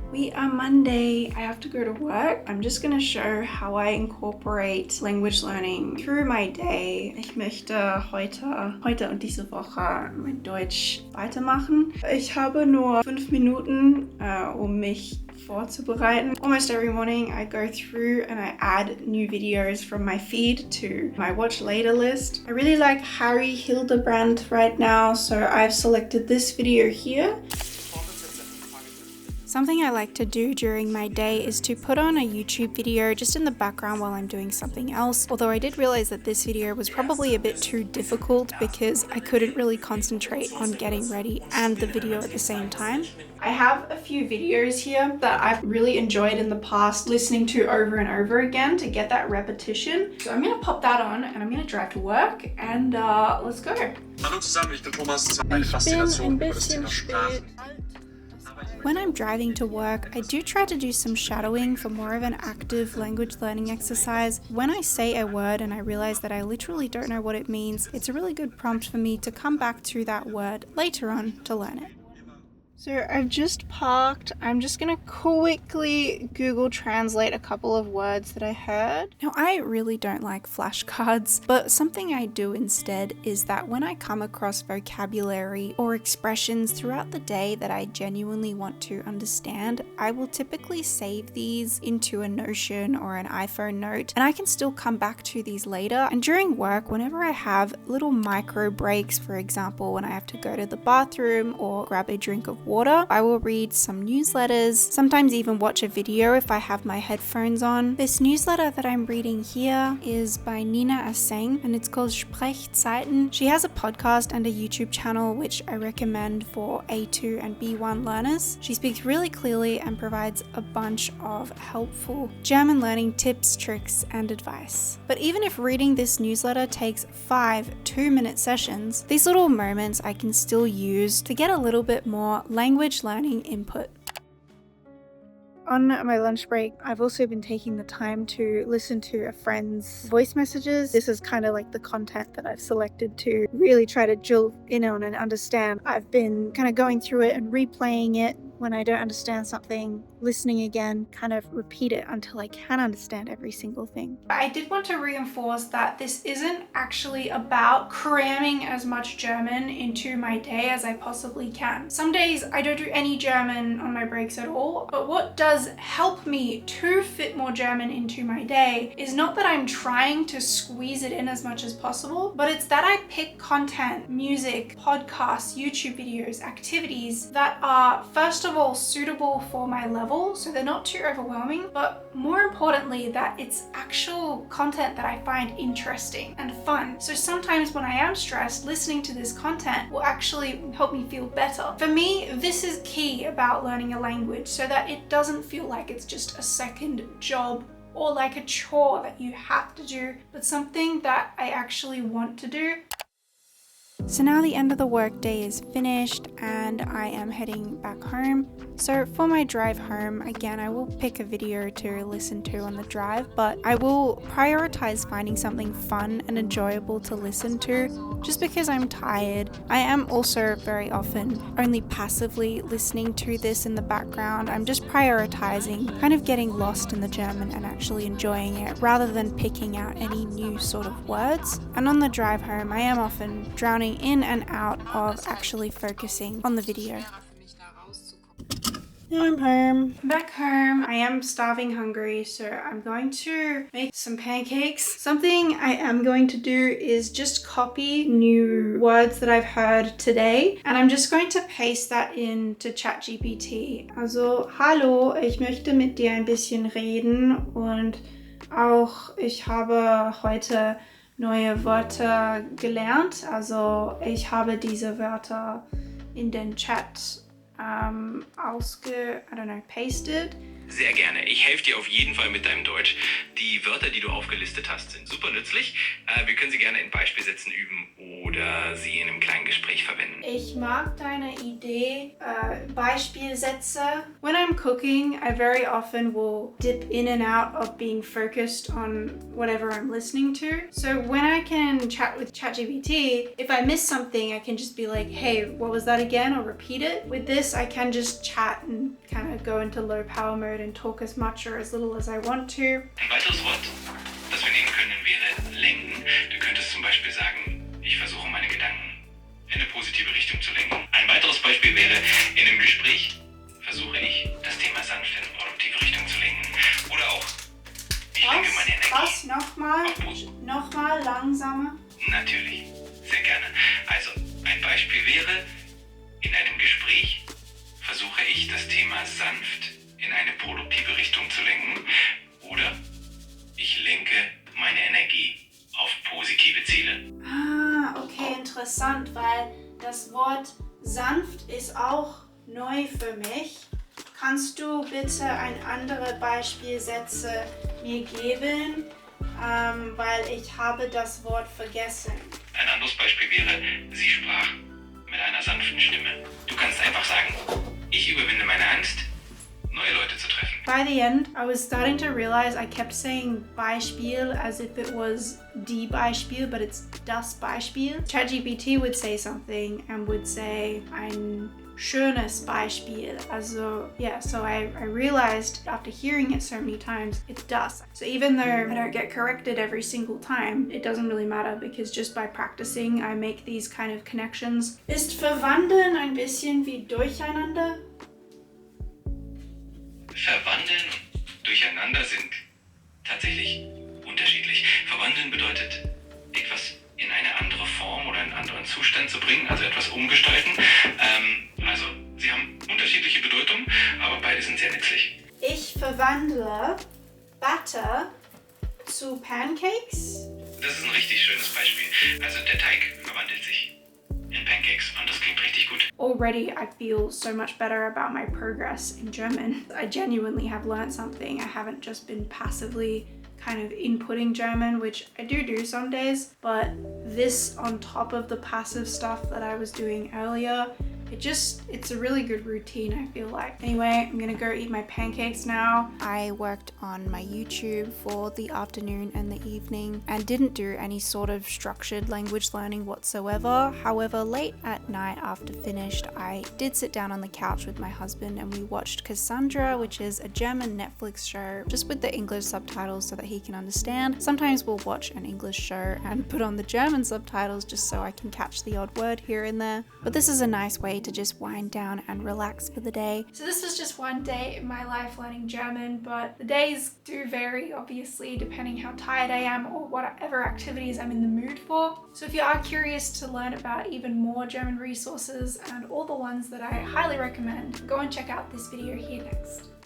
We are Monday. I have to go to work. I'm just going to show how I incorporate language learning through my day. Ich möchte heute und diese Woche mein Deutsch weitermachen. Ich habe nur 5 Minuten, um mich vorzubereiten. Almost every morning I go through and I add new videos from my feed to my watch later list. I really like Harry Hildebrand right now, so I've selected this video here. Something I like to do during my day is to put on a YouTube video just in the background while I'm doing something else, although I did realize that this video was probably a bit too difficult because I couldn't really concentrate on getting ready and the video at the same time. I have a few videos here that I've really enjoyed in the past listening to over and over again to get that repetition. So I'm gonna pop that on and I'm gonna drive to work and let's go. Hallo zusammen, ich bin Thomas. Meine Faszination über das Thema Sprache. When I'm driving to work, I do try to do some shadowing for more of an active language learning exercise. When I say a word and I realize that I literally don't know what it means, it's a really good prompt for me to come back to that word later on to learn it. So I've just parked. I'm just gonna quickly Google Translate a couple of words that I heard. Now, I really don't like flashcards, but something I do instead is that when I come across vocabulary or expressions throughout the day that I genuinely want to understand, I will typically save these into a Notion or an iPhone note, and I can still come back to these later. And during work, whenever I have little micro breaks, for example, when I have to go to the bathroom or grab a drink of water, I will read some newsletters, sometimes even watch a video if I have my headphones on. This newsletter that I'm reading here is by Nina Aseng and it's called Sprechzeiten. She has a podcast and a YouTube channel which I recommend for A2 and B1 learners. She speaks really clearly and provides a bunch of helpful German learning tips, tricks, and advice. But even if reading this newsletter takes 5 2-minute sessions, these little moments I can still use to get a little bit more language learning input. On my lunch break, I've also been taking the time to listen to a friend's voice messages. This is kind of like the content that I've selected to really try to drill in on and understand. I've been kind of going through it and replaying it when I don't understand something, listening again, kind of repeat it until I can understand every single thing. I did want to reinforce that this isn't actually about cramming as much German into my day as I possibly can. Some days I don't do any German on my breaks at all, but what does help me to fit more German into my day is not that I'm trying to squeeze it in as much as possible, but it's that I pick content, music, podcasts, YouTube videos, activities that are first of all suitable for my level, so they're not too overwhelming, but more importantly that it's actual content that I find interesting and fun. So sometimes when I am stressed, listening to this content will actually help me feel better. For me, this is key about learning a language so that it doesn't feel like it's just a second job or like a chore that you have to do, but something that I actually want to do. So now the end of the workday is finished and I am heading back home. So for my drive home, again, I will pick a video to listen to on the drive, but I will prioritize finding something fun and enjoyable to listen to just because I'm tired. I am also very often only passively listening to this in the background. I'm just prioritizing kind of getting lost in the German and actually enjoying it rather than picking out any new sort of words. And on the drive home, I am often drowning in and out of actually focusing on the video. Now I'm home. Back home. I am starving hungry, so I'm going to make some pancakes. Something I am going to do is just copy new words that I've heard today, and I'm just going to paste that into ChatGPT. Also, hallo, ich möchte mit dir ein bisschen reden und auch ich habe heute neue Wörter gelernt. Also, ich habe diese Wörter in den Chat pasted. Sehr gerne. Ich helfe dir auf jeden Fall mit deinem Deutsch. Die Wörter, die du aufgelistet hast, sind super nützlich. Wir können sie gerne in Beispielsätzen üben oder sie in einem kleinen Gespräch verwenden. Ich mag deine Idee, Beispielsätze. When I'm cooking, I very often will dip in and out of being focused on whatever I'm listening to. So when I can chat with ChatGPT, if I miss something, I can just be like, hey, what was that again? Or repeat it. With this, I can just chat and kind of go into low power mode and talk as much or as little as I want to. Ein weiteres Wort, das wir nehmen können, wäre lenken. Du könntest zum Beispiel sagen, ich versuche meine Gedanken in eine positive Richtung zu lenken. Ein weiteres Beispiel wäre, in einem Gespräch versuche ich, das Thema sanft in eine produktive Richtung zu lenken. Oder auch, ich lenke meine Energie. Was? Nochmal langsamer. Natürlich, sehr gerne. Also, ein Beispiel wäre, in einem Gespräch versuche ich, das Thema sanft in eine produktive Richtung zu lenken. Oder ich lenke meine Energie auf positive Ziele. Ah, okay, interessant, weil das Wort sanft ist auch neu für mich. Kannst du bitte ein andere Beispielsätze mir geben, weil ich habe das Wort vergessen. Ein anderes Beispiel wäre, sie sprach mit einer sanften Stimme. Du kannst einfach sagen, ich überwinde meine Angst, neue Leute zu treffen. By the end, I was starting to realize I kept saying Beispiel as if it was die Beispiel, but it's das Beispiel. ChatGPT would say something and would say ein schönes Beispiel. Also, yeah, so I realized after hearing it so many times, it's das. So even though I don't get corrected every single time, it doesn't really matter because just by practicing, I make these kind of connections. Ist verwandeln ein bisschen wie durcheinander? Verwandeln und durcheinander sind tatsächlich unterschiedlich. Verwandeln bedeutet, etwas in eine andere Form oder einen anderen Zustand zu bringen, also etwas umgestalten. Also, sie haben unterschiedliche Bedeutungen, aber beide sind sehr nützlich. Ich verwandle Butter zu Pancakes. Das ist ein richtig schönes Beispiel. Also, der Teig verwandelt sich in Pancakes und das klingt richtig gut. Already I feel so much better about my progress in German. I genuinely have learned something. I haven't just been passively kind of inputting German, which I do some days, but this on top of the passive stuff that I was doing earlier, it's a really good routine, I feel like. Anyway, I'm gonna go eat my pancakes now. I worked on my YouTube for the afternoon and the evening and didn't do any sort of structured language learning whatsoever. However, late at night after finished, I did sit down on the couch with my husband and we watched Cassandra, which is a German Netflix show, just with the English subtitles so that he can understand. Sometimes we'll watch an English show and put on the German subtitles just so I can catch the odd word here and there. But this is a nice way to just wind down and relax for the day. So this was just one day in my life learning German, but the days do vary obviously depending how tired I am or whatever activities I'm in the mood for. So if you are curious to learn about even more German resources and all the ones that I highly recommend, go and check out this video here next.